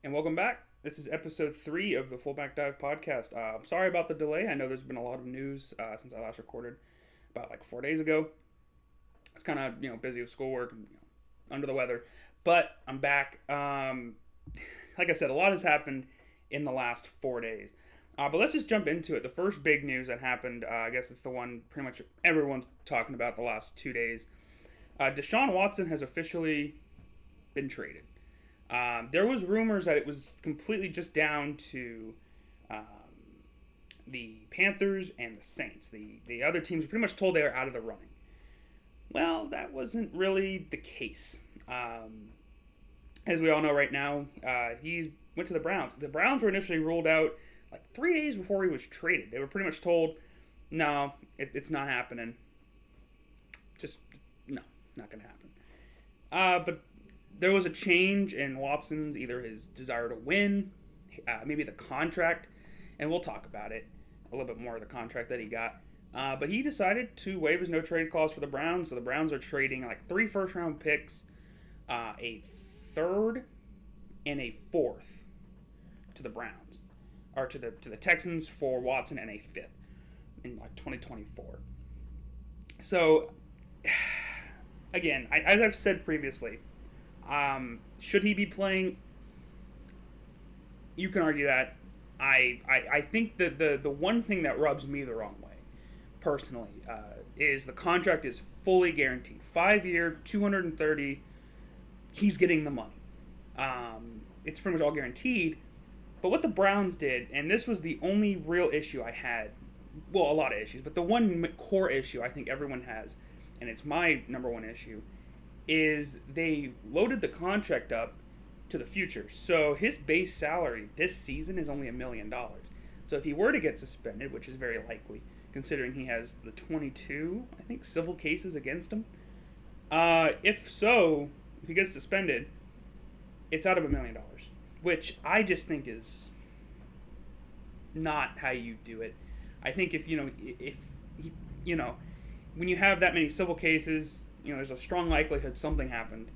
And welcome back. This is episode 3 of the FullBack Dive podcast. I'm sorry about the delay. I know there's been a lot of news since I last recorded about like 4 days ago. It's kind of busy with schoolwork and under the weather, but I'm back. Like I said, a lot has happened in the last 4 days. But let's just jump into it. The first big news that happened, I guess it's the one pretty much everyone's talking about the last 2 days. Deshaun Watson has officially been traded. There was rumors that it was completely just down to um, the Panthers and the Saints. The other teams were pretty much told they were out of the running. Well, that wasn't really the case. As we all know right now, he went to the Browns. The Browns were initially ruled out like 3 days before he was traded. They were pretty much told, no, it's not happening. Just, no, not going to happen. But there was a change in Watson's, either his desire to win, maybe the contract, and we'll talk about it, a little bit more of the contract that he got. But he decided to waive his no-trade clause for the Browns, so the Browns are trading like 3 first-round picks, a third, and a fourth to the Browns, or to the Texans for Watson, and a fifth in like 2024. So, again, as I've said previously, should he be playing? You can argue that. I think that the one thing that rubs me the wrong way, personally, is the contract is fully guaranteed. 5-year, 230. He's getting the money. It's pretty much all guaranteed. But what the Browns did, and this was the only real issue I had, well, a lot of issues, but the one core issue I think everyone has, and it's my number one issue, is they loaded the contract up to the future. So his base salary this season is only $1 million. So if he were to get suspended, which is very likely, considering he has the 22, I think, civil cases against him. If he gets suspended, it's out of $1 million, which I just think is not how you do it. I think if when you have that many civil cases, there's a strong likelihood something happened.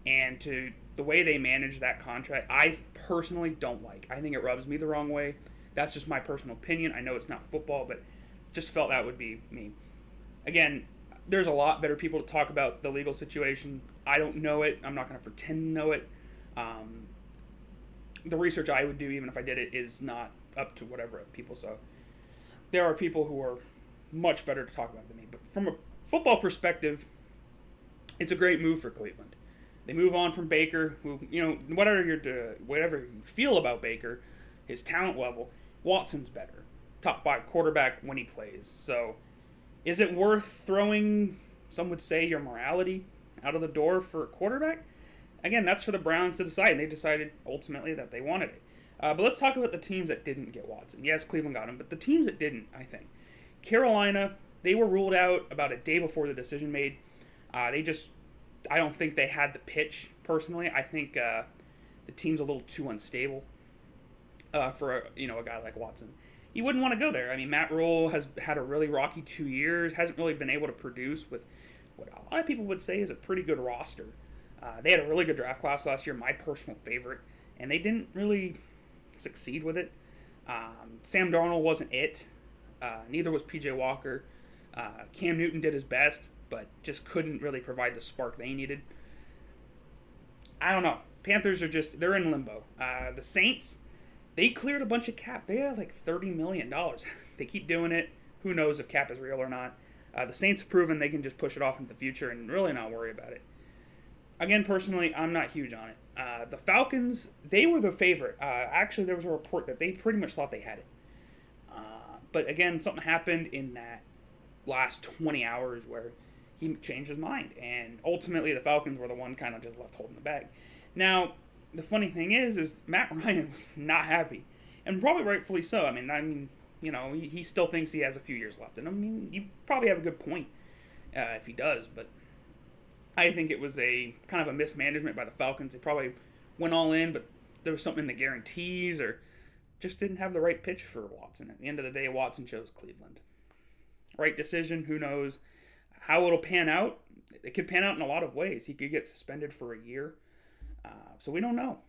And to the way they manage that contract, I personally don't like. I think it rubs me the wrong way. That's just my personal opinion. I know it's not football, but just felt that would be me. Again, there's a lot better people to talk about the legal situation. I don't know it. I'm not going to pretend to know it. The research I would do, even if I did it, is not up to whatever people. So there are people who are much better to talk about than me. But from a football perspective, it's a great move for Cleveland. They move on from Baker, who, whatever you feel about Baker, his talent level, Watson's better. Top 5 quarterback when he plays. So is it worth throwing, some would say, your morality out of the door for a quarterback? Again, that's for the Browns to decide. And they decided ultimately that they wanted it. But let's talk about the teams that didn't get Watson. Yes, Cleveland got him, but the teams that didn't, I think. Carolina, they were ruled out about a day before the decision made. I don't think they had the pitch, personally. I think the team's a little too unstable for a guy like Watson. He wouldn't want to go there. I mean, Matt Rule has had a really rocky 2 years, hasn't really been able to produce with what a lot of people would say is a pretty good roster. They had a really good draft class last year, my personal favorite, and they didn't really succeed with it. Sam Darnold wasn't it. Neither was P.J. Walker. Cam Newton did his best, but just couldn't really provide the spark they needed. I don't know. Panthers they're in limbo. The Saints, they cleared a bunch of cap. They had like $30 million. They keep doing it. Who knows if cap is real or not. The Saints have proven they can just push it off into the future and really not worry about it. Again, personally, I'm not huge on it. The Falcons, they were the favorite. Actually, there was a report that they pretty much thought they had it. But again, something happened in that last 20 hours where he changed his mind. And ultimately, the Falcons were the one kind of just left holding the bag. Now, the funny thing is Matt Ryan was not happy. And probably rightfully so. I mean, he still thinks he has a few years left. And I mean, you probably have a good point if he does. But I think it was a kind of a mismanagement by the Falcons. They probably went all in, but there was something in the guarantees or just didn't have the right pitch for Watson. At the end of the day, Watson chose Cleveland. Right decision, who knows how it'll pan out. It could pan out in a lot of ways. He could get suspended for a year. So we don't know.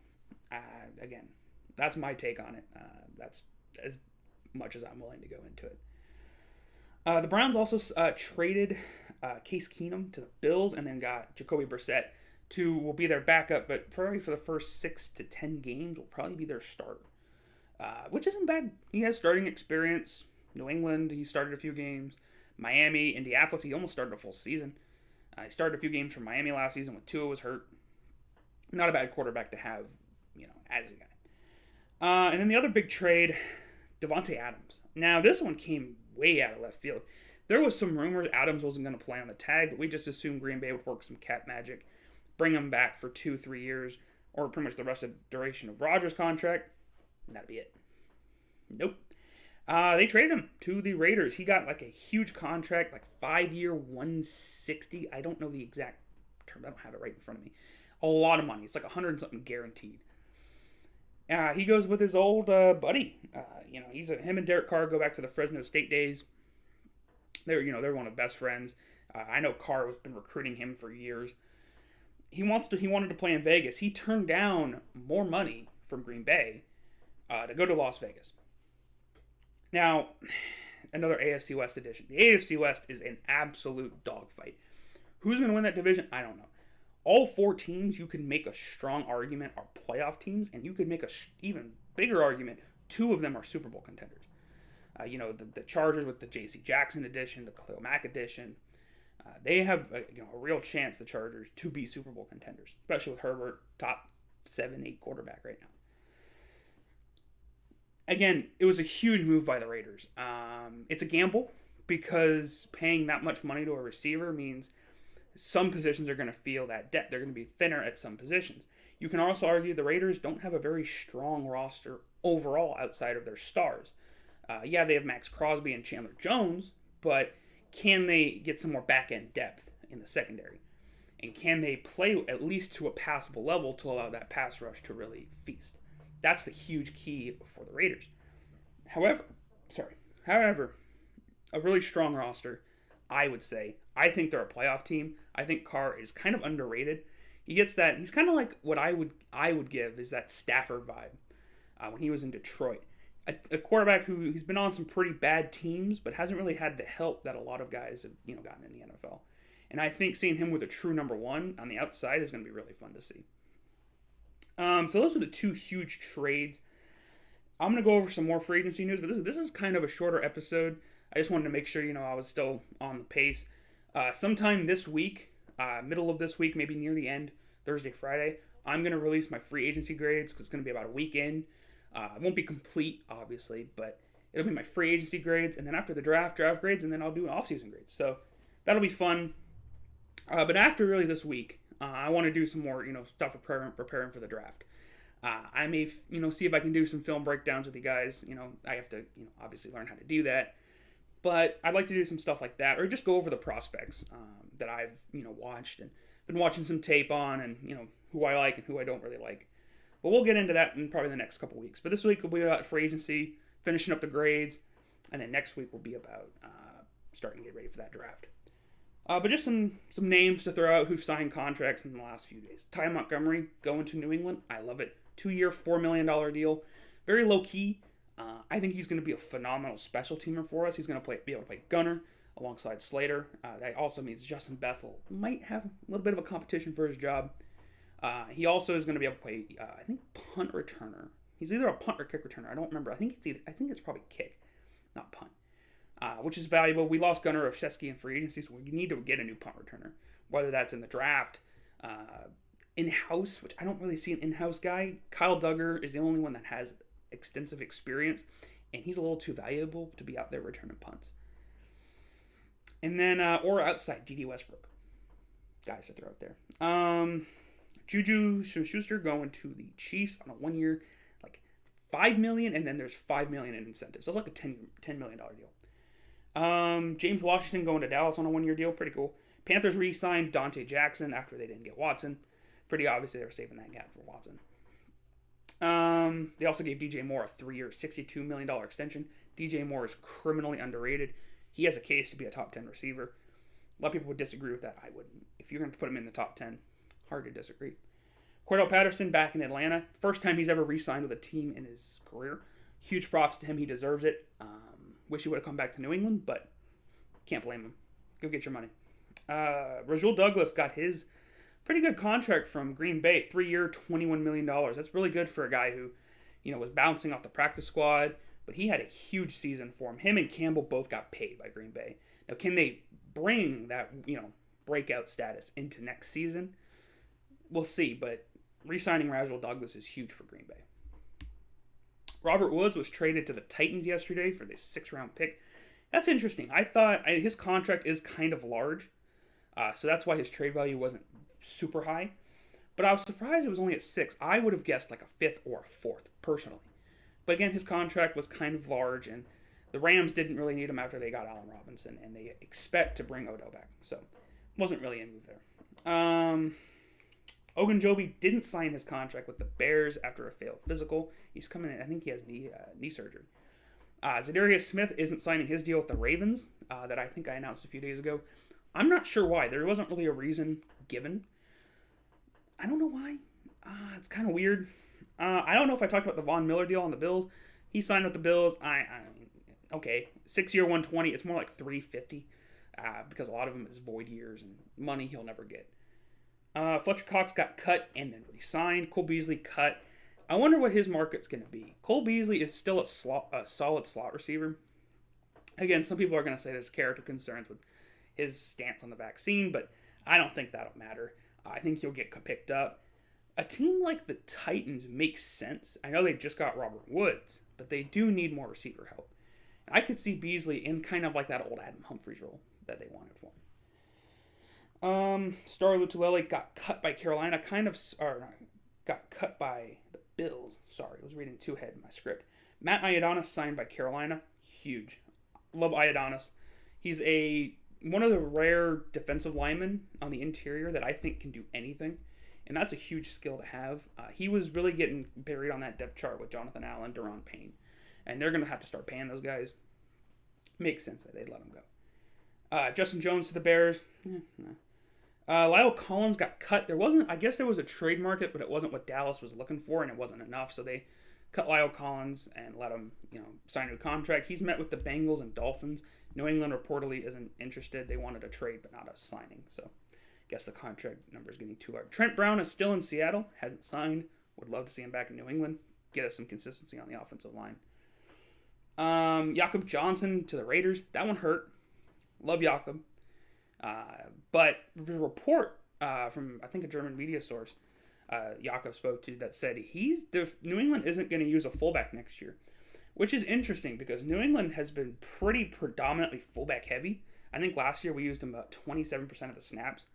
Again, that's my take on it. That's as much as I'm willing to go into it. The Browns also traded Case Keenum to the Bills and then got Jacoby Brissett to will be their backup, but probably for the first 6 to 10 games will probably be their starter, which isn't bad. He has starting experience. New England, he started a few games. Miami, Indianapolis, he almost started a full season. He started a few games for Miami last season when Tua was hurt. Not a bad quarterback to have, as a guy. And then the other big trade, Devante Adams. Now, this one came way out of left field. There was some rumors Adams wasn't going to play on the tag, but we just assumed Green Bay would work some cap magic, bring him back for 2-3 years, or pretty much the rest of the duration of Rodgers' contract, and that'd be it. Nope. They traded him to the Raiders. He got like a huge contract, like 5-year, 160. I don't know the exact term. I don't have it right in front of me. A lot of money. It's like 100 and something guaranteed. He goes with his old buddy. Him and Derek Carr go back to the Fresno State days. They're one of the best friends. I know Carr has been recruiting him for years. He wanted to play in Vegas. He turned down more money from Green Bay to go to Las Vegas. Now, another AFC West edition. The AFC West is an absolute dogfight. Who's going to win that division? I don't know. All 4 teams, you can make a strong argument, are playoff teams, and you could make a even bigger argument. 2 of them are Super Bowl contenders. The Chargers with the J.C. Jackson edition, the Khalil Mack edition. They have a real chance, the Chargers, to be Super Bowl contenders, especially with Herbert, top 7-8 quarterback right now. Again, it was a huge move by the Raiders. It's a gamble because paying that much money to a receiver means some positions are going to feel that depth. They're going to be thinner at some positions. You can also argue the Raiders don't have a very strong roster overall outside of their stars. They have Max Crosby and Chandler Jones, but can they get some more back-end depth in the secondary? And can they play at least to a passable level to allow that pass rush to really feast? That's the huge key for the Raiders. However, a really strong roster, I would say. I think they're a playoff team. I think Carr is kind of underrated. He gets that. He's kind of like what I would give is that Stafford vibe when he was in Detroit. A quarterback who he's been on some pretty bad teams, but hasn't really had the help that a lot of guys have gotten in the NFL. And I think seeing him with a true number 1 on the outside is going to be really fun to see. So those are the 2 huge trades. I'm going to go over some more free agency news, but this is kind of a shorter episode. I just wanted to make sure, I was still on the pace. Sometime this week, middle of this week, maybe near the end, Thursday, Friday, I'm going to release my free agency grades because it's going to be about a week in. It won't be complete, obviously, but it'll be my free agency grades, and then after the draft grades, and then I'll do off-season grades. So that'll be fun. But after really this week, I want to do some more, stuff preparing for the draft. I may, see if I can do some film breakdowns with you guys. I have to, obviously learn how to do that. But I'd like to do some stuff like that, or just go over the prospects that I've, watched and been watching some tape on, and who I like and who I don't really like. But we'll get into that in probably the next couple weeks. But this week will be about free agency, finishing up the grades, and then next week will be about starting to get ready for that draft. But just some names to throw out who've signed contracts in the last few days. Ty Montgomery going to New England. I love it. 2-year, $4 million deal. Very low key. I think he's going to be a phenomenal special teamer for us. He's going to be able to play gunner alongside Slater. That also means Justin Bethel might have a little bit of a competition for his job. He also is going to be able to play, I think, punt returner. He's either a punt or kick returner. I don't remember. I think it's probably kick, not punt. Which is valuable. We lost Gunnar Olszewski in free agency, so we need to get a new punt returner. Whether that's in the draft, in-house, which I don't really see an in-house guy. Kyle Duggar is the only one that has extensive experience, and he's a little too valuable to be out there returning punts. And then, or outside, D.D. Westbrook. Guys to throw out there. Juju Smith-Schuster going to the Chiefs on a 1-year, like $5 million, and then there's $5 million in incentives. So it's like a $10 million deal. James Washington going to Dallas on a 1-year deal. Pretty cool. Panthers re-signed Dante Jackson after they didn't get Watson. Pretty obvious they were saving that gap for Watson. They also gave DJ Moore a 3-year, $62 million extension. DJ Moore is criminally underrated. He has a case to be a top 10 receiver. A lot of people would disagree with that. I wouldn't. If you're going to put him in the top 10, hard to disagree. Cordell Patterson back in Atlanta. First time he's ever re-signed with a team in his career. Huge props to him. He deserves it. Wish he would have come back to New England, but can't blame him. Go get your money. Rasul Douglas got his pretty good contract from Green Bay. 3-year, $21 million. That's really good for a guy who, was bouncing off the practice squad, but he had a huge season for him. Him and Campbell both got paid by Green Bay. Now, can they bring that, breakout status into next season? We'll see, but re-signing Rasul Douglas is huge for Green Bay. Robert Woods was traded to the Titans yesterday for this 6th-round pick. That's interesting. I thought his contract is kind of large, so that's why his trade value wasn't super high. But I was surprised it was only at 6. I would have guessed like a 5th or a 4th, personally. But again, his contract was kind of large, and the Rams didn't really need him after they got Allen Robinson, and they expect to bring Odell back. So, wasn't really a move there. Ogunjobi didn't sign his contract with the Bears after a failed physical. He's coming in. I think he has knee surgery. Zadarius Smith isn't signing his deal with the Ravens that I think I announced a few days ago. I'm not sure why. There wasn't really a reason given. I don't know why. It's kind of weird. I don't know if I talked about the Von Miller deal on the Bills. He signed with the Bills. Okay, 6-year, 120. It's more like 350 because a lot of them is void years and money he'll never get. Fletcher Cox got cut and then re-signed. Cole Beasley cut. I wonder what his market's going to be. Cole Beasley is still a solid slot receiver. Again, some people are going to say there's character concerns with his stance on the vaccine, but I don't think that'll matter. I think he'll get picked up. A team like the Titans makes sense. I know they just got Robert Woods, but they do need more receiver help. I could see Beasley in kind of like that old Adam Humphries role that they wanted for him. Star Lutulelli got cut by Carolina, got cut by the Bills. Sorry, I was reading too ahead in my script. Matt Ioannidis signed by Carolina. Huge. Love Ioannidis. He's one of the rare defensive linemen on the interior that I think can do anything, and that's a huge skill to have. He was really getting buried on that depth chart with Jonathan Allen, Daron Payne, and they're going to have to start paying those guys. Makes sense that they'd let him go. Justin Jones to the Bears. Lyle Collins got cut. I guess there was a trade market, but it wasn't what Dallas was looking for, and it wasn't enough, so they cut Lyle Collins and let him, sign a new contract. He's met with the Bengals and Dolphins. New England reportedly isn't interested. They wanted a trade, but not a signing, so I guess the contract number is getting too large. Trent Brown is still in Seattle, hasn't signed. Would love to see him back in New England. Get us some consistency on the offensive line. Jakob Johnson to the Raiders. That one hurt. Love Jakob. But the report from, I think, a German media source Jakob spoke to that said New England isn't going to use a fullback next year, which is interesting because New England has been pretty predominantly fullback heavy. I think last year we used him about 27% of the snaps.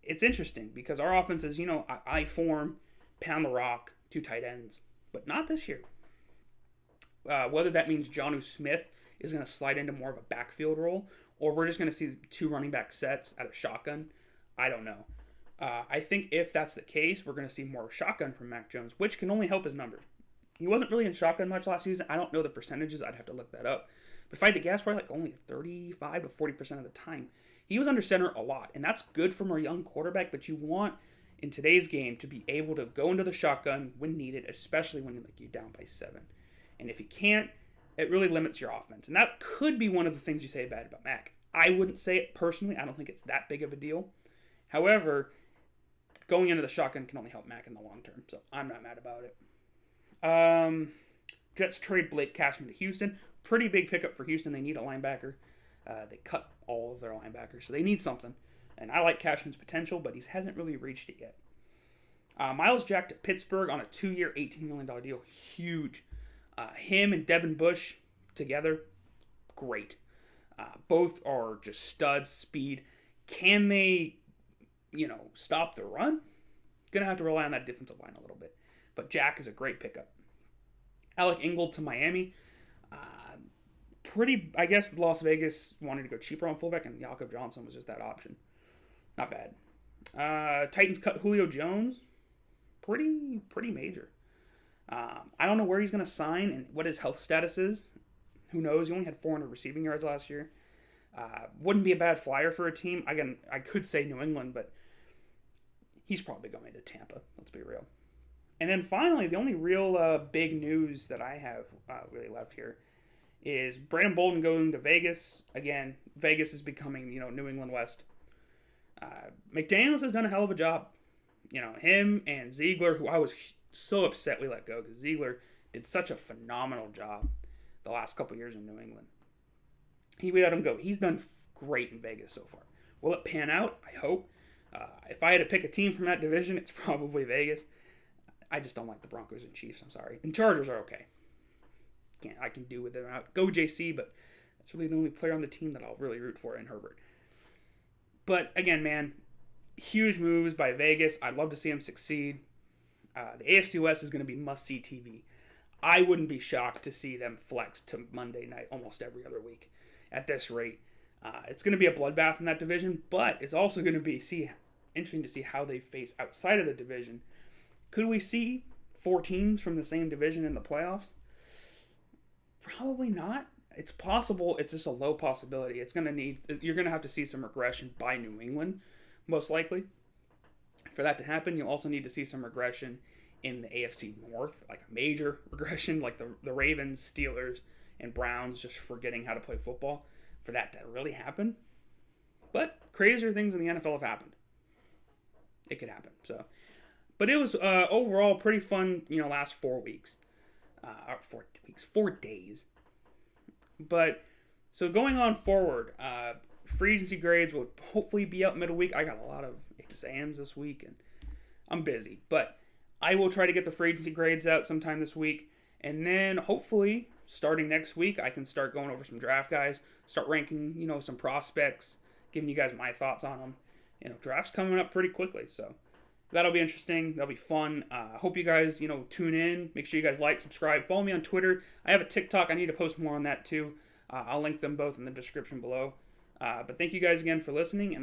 It's interesting because our offense is, I form, pound the rock, 2 tight ends, but not this year. Whether that means Jonnu Smith is going to slide into more of a backfield role, or we're just going to see 2 running back sets out of shotgun, I don't know. I think if that's the case, we're going to see more shotgun from Mac Jones, which can only help his numbers. He wasn't really in shotgun much last season. I don't know the percentages. I'd have to look that up. But if I had to guess, probably like only 35 to 40% of the time. He was under center a lot, and that's good from a young quarterback, but you want, in today's game, to be able to go into the shotgun when needed, especially when you're down by 7. And if you can't, it really limits your offense. And that could be one of the things you say bad about Mac. I wouldn't say it personally. I don't think it's that big of a deal. However, going into the shotgun can only help Mac in the long term, so I'm not mad about it. Jets trade Blake Cashman to Houston. Pretty big pickup for Houston. They need a linebacker. They cut all of their linebackers, so they need something. And I like Cashman's potential, but he hasn't really reached it yet. Miles Jack to Pittsburgh on a 2-year, $18 million deal. Huge. Him and Devin Bush together, great. Both are just studs, speed. Can they, stop the run? Gonna have to rely on that defensive line a little bit. But Jack is a great pickup. Alec Ingold to Miami. I guess Las Vegas wanted to go cheaper on fullback, and Jakob Johnson was just that option. Not bad. Titans cut Julio Jones. Pretty major. I don't know where he's going to sign and what his health status is. Who knows? He only had 400 receiving yards last year. Wouldn't be a bad flyer for a team. Again, I could say New England, but he's probably going to Tampa. Let's be real. And then finally, the only real big news that I have really left here is Brandon Bolden going to Vegas. Again, Vegas is becoming, New England West. McDaniels has done a hell of a job. Him and Ziegler, who I was so upset we let go because Ziegler did such a phenomenal job the last couple years in New England. We let him go. He's done great in Vegas so far. Will it pan out? I hope. If I had to pick a team from that division, it's probably Vegas. I just don't like the Broncos and Chiefs. I'm sorry. And Chargers are okay. I can do with them out. Go JC, but that's really the only player on the team that I'll really root for in Herbert. But again, man, huge moves by Vegas. I'd love to see them succeed. The AFC West is going to be must-see TV. I wouldn't be shocked to see them flex to Monday night almost every other week at this rate. It's going to be a bloodbath in that division, but it's also going to be interesting to see how they face outside of the division. Could we see 4 teams from the same division in the playoffs? Probably not. It's possible. It's just a low possibility. You're going to have to see some regression by New England, most likely. For that to happen, you'll also need to see some regression in the AFC North, like a major regression, like the Ravens, Steelers, and Browns just forgetting how to play football. For that to really happen. But crazier things in the NFL have happened. It could happen. But it was overall pretty fun, last 4 weeks. 4 days. But, so going on forward, free agency grades will hopefully be out middle week. I got a lot of exams this week, and I'm busy. But I will try to get the free agency grades out sometime this week. And then, hopefully, starting next week, I can start going over some draft guys, start ranking, some prospects, giving you guys my thoughts on them. Draft's coming up pretty quickly, so that'll be interesting. That'll be fun. Hope you guys, tune in. Make sure you guys like, subscribe, follow me on Twitter. I have a TikTok. I need to post more on that too. I'll link them both in the description below. But thank you guys again for listening, and